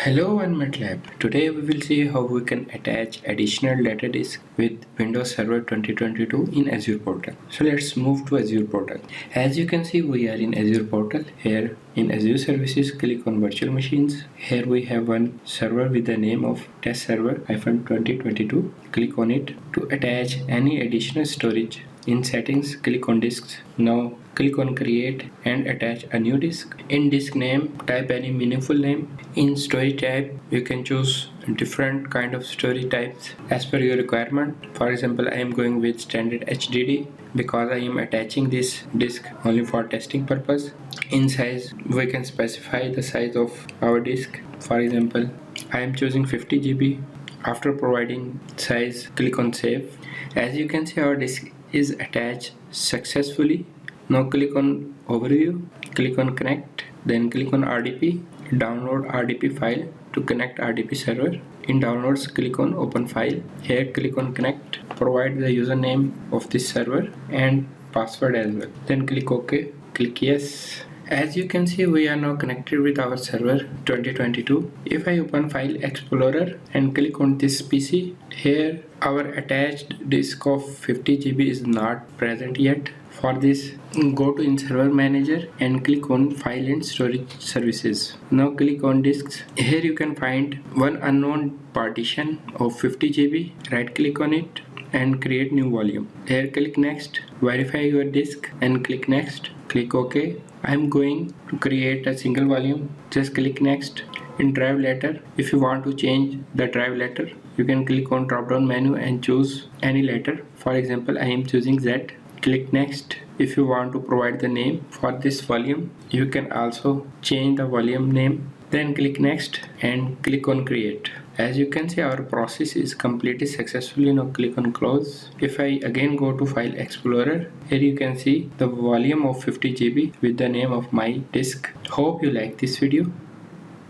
Hello OneMinuteLab. Today we will see how we can attach additional data disk with Windows Server 2022 in Azure portal. So let's move to Azure portal. As you can see, we are in Azure portal. Here in Azure services, click on virtual machines. Here we have one server with the name of test server 2022. Click on it to attach any additional storage. In settings, click on disks. Now click on create and attach a new disk. In disk name, type any meaningful name. In storage type, you can choose different kind of storage types as per your requirement. For example, I am going with standard HDD because I am attaching this disk only for testing purpose. In size, we can specify the size of our disk. For example, I am choosing 50 GB. After providing size, click on save. As you can see, our disk is attached successfully. Now click on overview, click on connect, then click on RDP, download RDP file to connect RDP server. In downloads, click on open file. Here click on connect, provide the username of this server and password as well. Then click OK, click yes. As you can see, we are now connected with our server 2022. If I open File Explorer and click on this PC, here our attached disk of 50 GB is not present yet. For this, go to in Server Manager and click on File and Storage Services. Now click on Disks. Here you can find one unknown partition of 50 GB. Right click on it and create new volume. Here click next, verify your disk and click next. Click OK. I am going to create a single volume. Just click next. In drive letter, if you want to change the drive letter, you can click on drop down menu and choose any letter. For example, I am choosing Z. Click next. If you want to provide the name for this volume, you can also change the volume name. Then click next and click on create. As you can see, our process is completed successfully. Now click on close. If I again go to File Explorer, here you can see the volume of 50 GB with the name of my disk. Hope you like this video.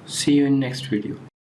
See you in next video.